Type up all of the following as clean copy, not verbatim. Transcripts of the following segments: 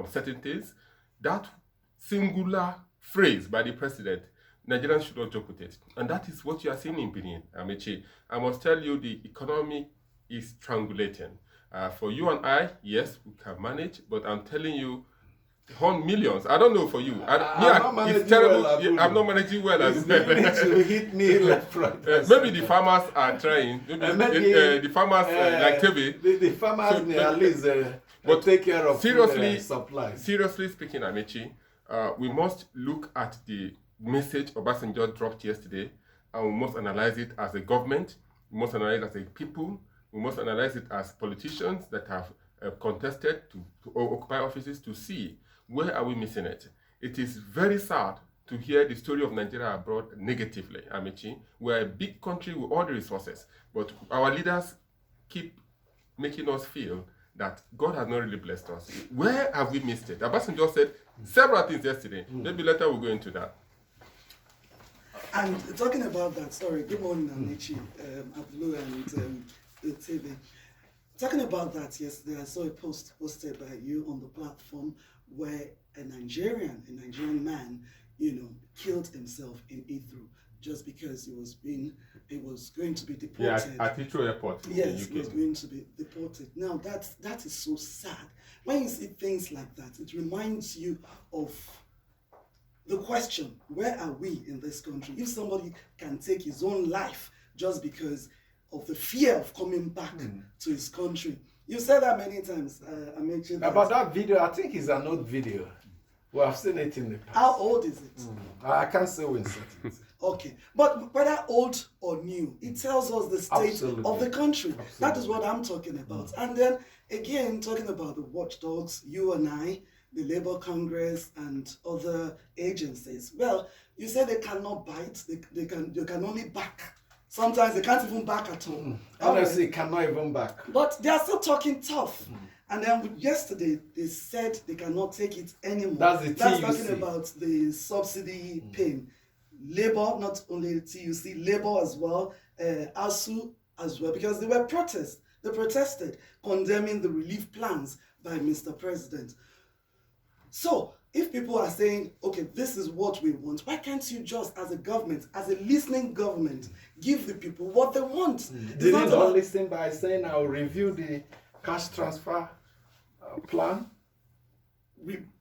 on certain things, that singular phrase by the president, Nigerians should not joke with it. And that is what you are seeing in Benin, Amechi. I must tell you, the economy is strangulating. For you and I, yes, we can manage, but I'm telling you, millions. I don't know for you. It's terrible. I'm not managing well as well. To hit me left, right. Maybe the farmers are trying. Maybe the farmers like TV. The farmers may at least but take care of supply. Seriously speaking, Amechi, we must look at the message Obasanjo dropped yesterday, and we must analyze it as a government. We must analyze it as a people. We must analyze it as politicians that have contested to occupy offices to see where are we missing it. It is very sad to hear the story of Nigeria abroad negatively, Amechi. We're a big country with all the resources, but our leaders keep making us feel that God has not really blessed us. Where have we missed it? Obasanjo said several things yesterday. Maybe later we'll go into that. And talking about that, sorry, good morning, Amechi, Abdul and the TV. Talking about that yesterday, I saw a post posted by you on the platform where a Nigerian man, killed himself in Heathrow just because he was going to be deported. Yeah, at Heathrow Airport. Yes, he was going to be deported. Now that is so sad. When you see things like that, it reminds you of the question: where are we in this country? If somebody can take his own life just because of the fear of coming back to his country. You said that many times, Amechi. About that video, I think it's an old video. Well, I've seen it in the past. How old is it? I can't say when set it. Okay, but whether old or new, it tells us the state of the country. Absolutely. That is what I'm talking about. And then, again, talking about the watchdogs, you and I, the Labour Congress and other agencies. Well, you said they cannot bite, they can only back. Sometimes they can't even back at all. Honestly, cannot even back. But they are still talking tough. And then yesterday, they said they cannot take it anymore. That's talking about the subsidy paying. Labour, not only the TUC, Labour as well, ASU as well, because they were protests. They protested, condemning the relief plans by Mr. President. So, if people are saying, okay, this is what we want, why can't you just, as a government, as a listening government, give the people what they want? Did you not listen by saying, I'll review the cash transfer plan?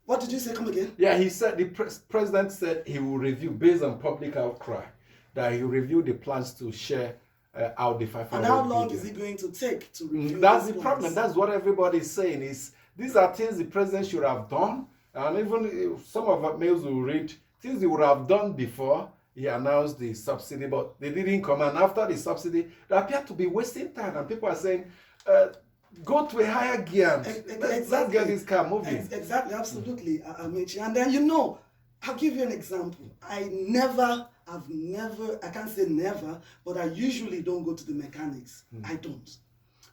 What did you say? Come again? Yeah, he said, the president said he will review, based on public outcry, that he will review the plans to share out the 500 And how long billion. is it going to take to review That's the plans? problem. That's what everybody is saying. These are things the president should have done. And even if some of our mails will read things he would have done before he announced the subsidy, but they didn't come. And after the subsidy, they appear to be wasting time. And people are saying, go to a higher gear. Let's get this car moving. Exactly, absolutely, Amechi. And then, I'll give you an example. I can't say never, but I usually don't go to the mechanics. I don't.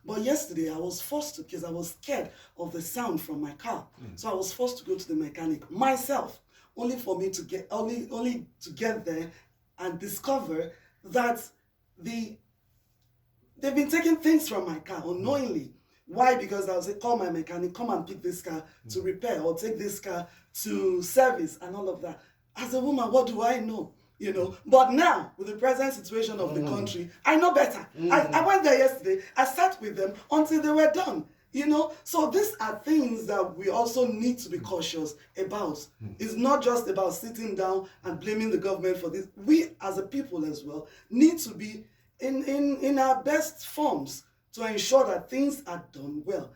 But yesterday I was forced to, because I was scared of the sound from my car. So I was forced to go to the mechanic myself, only for me to get only to get there and discover that they've been taking things from my car unknowingly. Why? Because I was like, call my mechanic, come and pick this car to repair or take this car to service and all of that. As a woman, what do I know? But now, with the present situation of the country, I know better. I went there yesterday, I sat with them until they were done, So these are things that we also need to be cautious about. It's not just about sitting down and blaming the government for this. We, as a people as well, need to be in our best forms to ensure that things are done well.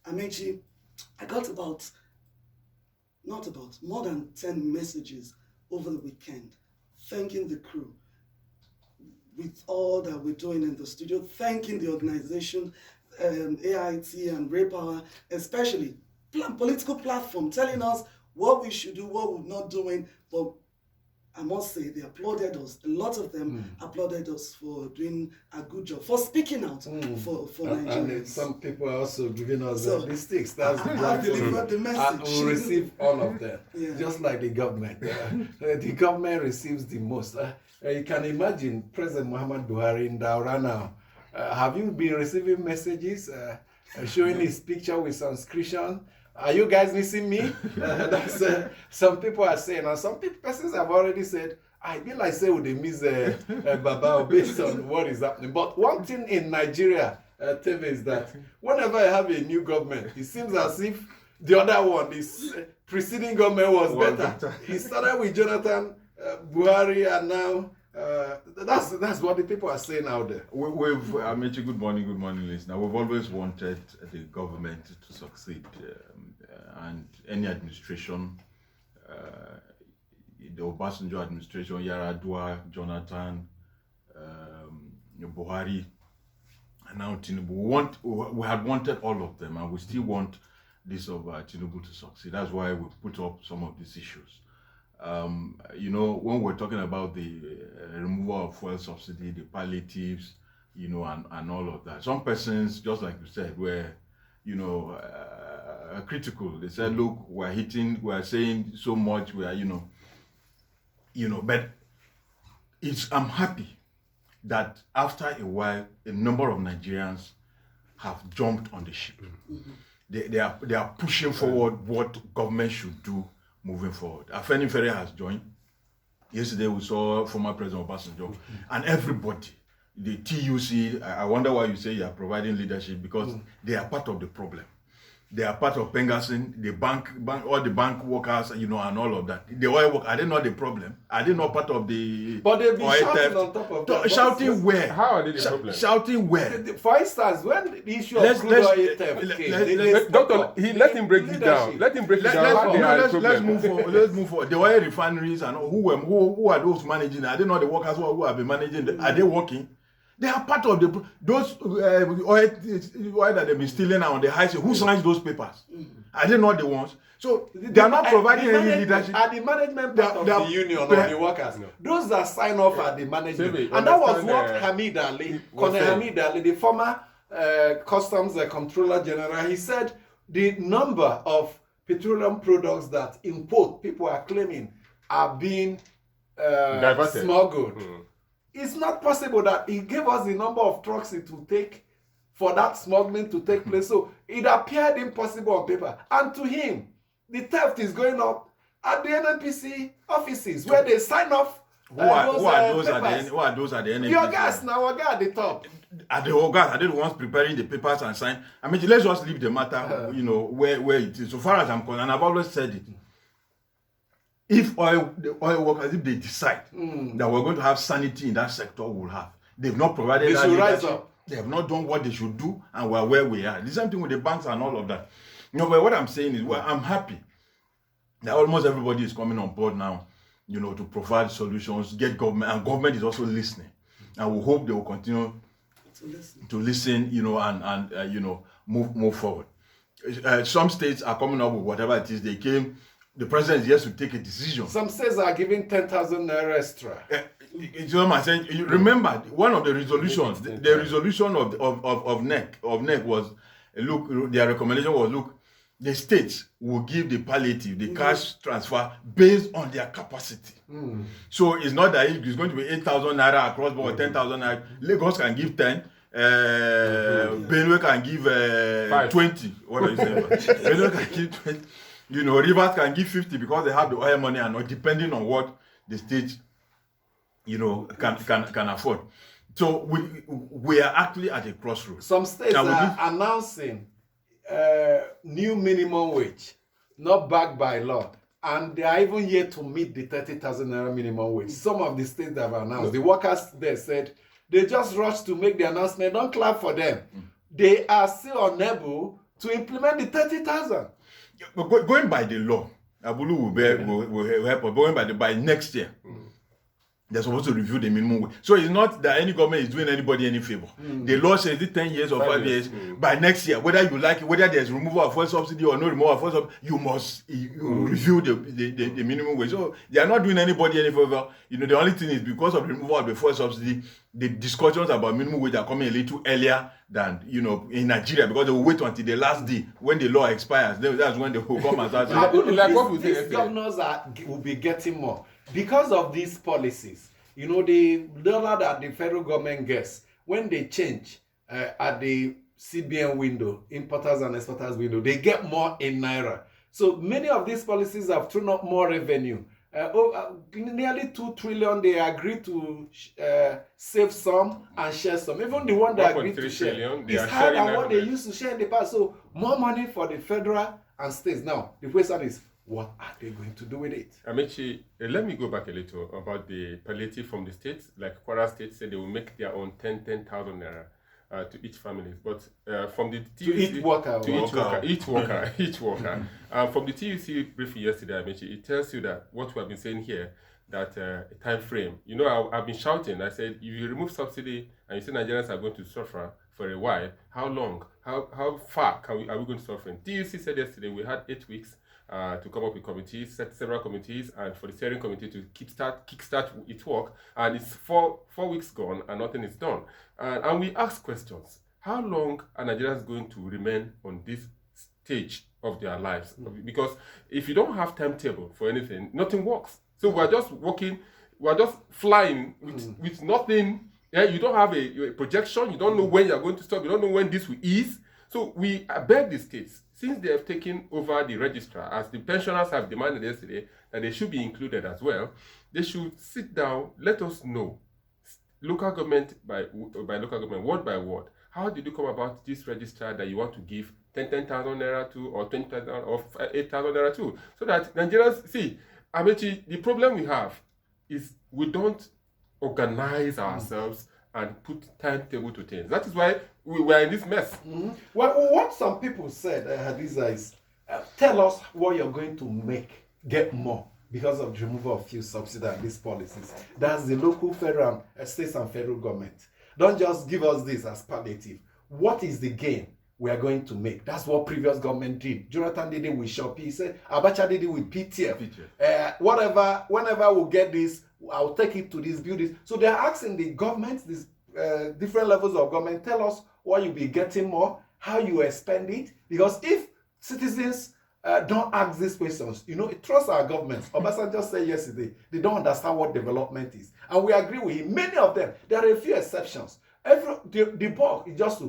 Amechi, I got more than 10 messages over the weekend thanking the crew with all that we're doing in the studio, thanking the organization, AIT and Raypower, especially political platform, telling us what we should do, what we're not doing. But I must say, they applauded us. A lot of them applauded us for doing a good job, for speaking out for Nigerians. And some people are also giving us the sticks. That's I've delivered the message. And we'll receive all of them, Yeah. just like the government. The government receives the most. You can imagine President Muhammad Buhari in Daura now. Have you been receiving messages showing his picture with some inscription? Are you guys missing me? That's some people are saying, and some persons have already said, I feel like say would they miss Baba based on what is happening. But one thing in Nigeria, TV, is that whenever I have a new government, it seems as if the other one, this preceding government was better. It started with Jonathan Buhari, and now that's what the people are saying out there. Amechi, good morning, listener. We've always wanted the government to succeed, and any administration, the Obasanjo administration, Yaradua, Jonathan, Buhari, and now Tinubu. We had wanted all of them, and we still want this of Tinubu to succeed. That's why we put up some of these issues. When we're talking about the removal of fuel subsidy, the palliatives, and all of that, some persons, just like you said, were, critical. They said, look, we're saying so much, we are, but I'm happy that after a while, a number of Nigerians have jumped on the ship. Mm-hmm. They are pushing forward what government should do moving forward. Afenifere has joined. Yesterday we saw former President Obasanjo, and everybody, the TUC, I wonder why you say you are providing leadership, because they are part of the problem. They are part of Pengassin, the bank, all the bank workers, and all of that. The oil work, are they not the problem? Are they not part of the But they've been oil shouting theft? on top of that. Shouting where? How are they the problem? Shouting where? For instance, when the issue of crude oil theft came, Doctor, let him break it down. Let him break it down. Let's move forward. Let's move forward. The oil refineries and who are those managing? Are they not the workers who have been managing? Are they working? They are part of those oil that they've been stealing on the high seas. Who signs those papers? Are they not the ones? So they are not providing any leadership. At the management part of the union or the workers, those that sign off at the management. And that was what Hamid Ali, Colonel Hamid Ali, the former customs controller general, he said the number of petroleum products that import people are claiming are being smuggled. It's not possible that he gave us the number of trucks it will take for that smuggling to take place. So it appeared impossible on paper. And to him, the theft is going up at the NNPC offices where they sign off. Who are those at the NNPC? Your guys now, our guy at the top. Are the guys? Are they the ones preparing the papers and sign? I mean, let's just leave the matter, where it is. So far as I'm concerned, and I've always said it. If the oil workers, if they decide that we're going to have sanity in that sector, we'll have. They've not provided that leadership. They have not done what they should do, and we're where we are. The same thing with the banks and all of that. But what I'm saying is, I'm happy that almost everybody is coming on board now, to provide solutions, get government, and government is also listening. And we hope they will continue to listen, and move forward. Some states are coming up with whatever it is they came. The president is just to take a decision. Some states are giving 10,000 naira extra. Remember, one of the resolutions, the resolution of NEC was, look, their recommendation was, look, the states will give the palliative, the cash transfer, based on their capacity. So it's not that it's going to be 8,000 naira across board, 10,000 naira. Lagos can give 10. Benue can give 20. What are you saying? Benue can give 20. Rivers can give 50 because they have the oil money and not depending on what the state, can afford. So we are actually at a crossroads. Some states are announcing new minimum wage, not backed by law, and they are even yet to meet the 30,000 naira minimum wage. Some of the states that have announced, the workers there said they just rushed to make the announcement. Don't clap for them. They are still unable to implement the 30,000. But going by the law, Abulu will help, but going by next year, they're supposed to review the minimum wage. So it's not that any government is doing anybody any favor. The law says it's 10 years or 5 years. By next year, whether you like it, whether there's removal of fuel subsidy or no removal of fuel subsidy, you must review the minimum wage. So they are not doing anybody any favor. The only thing is because of the removal of the fuel subsidy, the discussions about minimum wage are coming a little earlier than in Nigeria, because they will wait until the last day when the law expires. That's when they will come and start. These governors will be getting more because of these policies. The dollar that the federal government gets when they change at the CBN window, importers and exporters window, they get more in naira. So many of these policies have thrown up more revenue. Nearly 2 trillion they agreed to save some and share some. Even the one that agreed to share is higher than what they used to share in the past. So more money for the federal and states. Now the question is, what are they going to do with it? Amechi, let me go back a little about the palliative from the states. Like Kwara State said, they will make their own 10,000 naira to each family. But from the TUC, to each worker. From the TUC briefing yesterday, Amechi, it tells you that what we have been saying here, that time frame. You know, I've been shouting. I said, if you remove subsidy and you say Nigerians are going to suffer for a while, how long? How far are we going to suffer? TUC said yesterday we had 8 weeks to come up with committees, set several committees, and for the steering committee to kickstart its work. And it's four weeks gone and nothing is done. And we ask questions. How long are Nigerians going to remain on this stage of their lives? Because if you don't have timetable for anything, nothing works. So we're just working, we're just flying with nothing. Yeah, you don't have a projection. You don't know when you're going to stop. You don't know when this will ease. So we beg the states, since they have taken over the registrar, as the pensioners have demanded yesterday, that they should be included as well, they should sit down, let us know, local government by local government, word by word, how did you come about this registrar that you want to give 10,000 naira to, or 20,000 or 8,000 naira to, so that Nigerians see. Amechi, the problem we have is we don't organize ourselves and put timetable to things. That is why we were in this mess. Well, what some people said, Hadiza, is tell us what you're going to get more because of the removal of fuel subsidy and these policies. That's the local, federal, states and federal government. Don't just give us this as palliative. What is the gain we are going to make? That's what previous government did. Jonathan did it with Shopee. He said Abacha did it with PTF. Whenever we get this, I'll take it to these buildings. So they're asking the government, these different levels of government, tell us what you'll be getting more, how you spend it. Because if citizens don't ask these questions, trust our governments. Obasanjo said yesterday, they don't understand what development is. And we agree with him. Many of them, there are a few exceptions. The bulk is just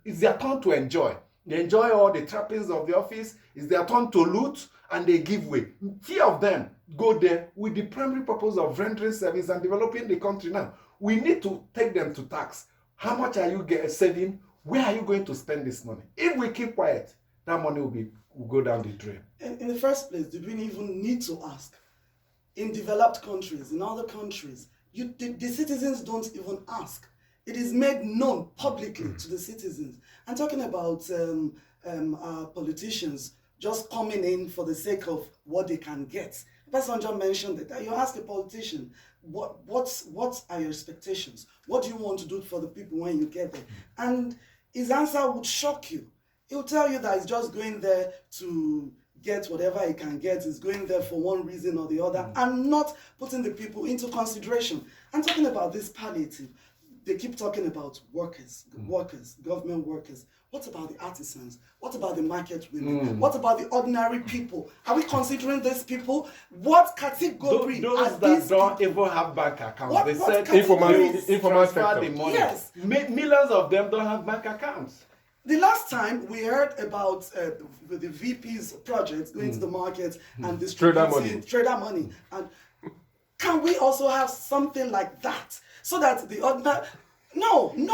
it's their turn to enjoy. They enjoy all the trappings of the office. It's their turn to loot and they give way. Few of them go there with the primary purpose of rendering service and developing the country. Now, we need to take them to tax. How much are you saving? Where are you going to spend this money? If we keep quiet, that money will go down the drain. In the first place, did we even need to ask? In developed countries, in other countries, the citizens don't even ask. It is made known publicly to the citizens. I'm talking about our politicians just coming in for the sake of what they can get. Obasanjo mentioned that you ask a politician, what are your expectations? What do you want to do for the people when you get there? And his answer would shock you. He'll tell you that he's just going there to get whatever he can get, is going there for one reason or the other, and not putting the people into consideration. I'm talking about this palliative. They keep talking about workers, government workers. What about the artisans? What about the market women? What about the ordinary people? Are we considering these people? What category those that don't even have bank accounts? They said informal sector. The money. Yes. Millions of them don't have bank accounts. The last time we heard about the VP's projects going to the market and distributing trader money. And can we also have something like that so that the ordinary... No. That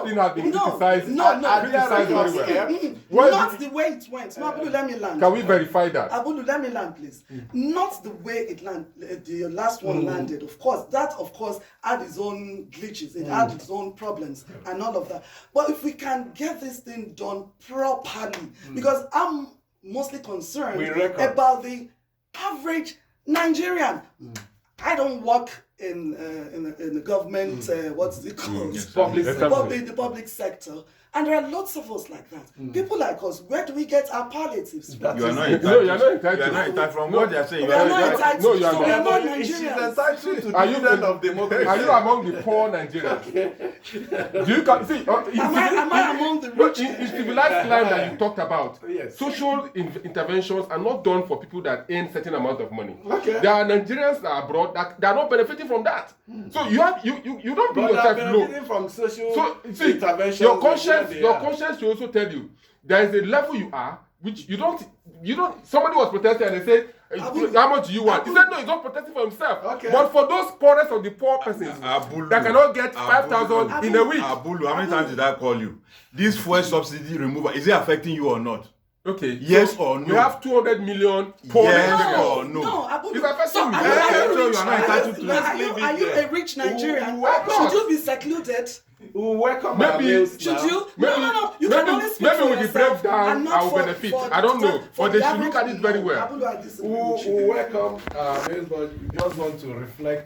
thing has been criticized. Criticized very well. Not the way it went. No, Abudu, let me land. Can we verify that? Abudu, let me land, please. Not the way it landed. The last one landed. Of course, had its own glitches. It had its own problems and all of that. But if we can get this thing done properly, because I'm mostly concerned about the average Nigerian. I don't work in the government, what's it called? Public sector. The public sector. And there are lots of us like that. People like us, where do we get our palliatives from? You are not No, entitled. you are not entitled. You are not entitled. From what they are saying, We you are are not not entitled. No, you are So we are not. not She's Nigerians. entitled to Are you- dividend of democracy. Are you among the poor Nigerians? Do you see? Am I among the No, rich? in civilized life that you talked about, Yes. social interventions are not done for people that earn certain amount of money. Okay. There are Nigerians that are abroad that are not benefiting from that. So you don't bring But yourself they're low. benefiting from social So see, interventions. your where conscience they your are. conscience should also tell you there is a level you are which you don't somebody was protesting and they said how much do you want? He said no, he's not protesting for himself. Okay. But for those poorest of the poor persons Abulu. that cannot get Abulu. 5,000 in a week. Abulu, how many times did I call you? This fuel subsidy removal, is it affecting you or not? Okay. Yes so or no? We have 200 million poor Yes Nigerians. or no? No, Abu. It's affecting So you. are Yeah, you so rich? you are not entitled to it. Are you a rich Nigerian? Why not? Should you be secluded? We'll welcome our Maybe- meals Should now. you? No. You maybe, can only speak maybe for with the yourself breakdown, and not I will for- benefit. for- I don't know, for but they the should look at average- it very no, well. Abu, I disagree with you. We'll welcome our meals, but we just want to reflect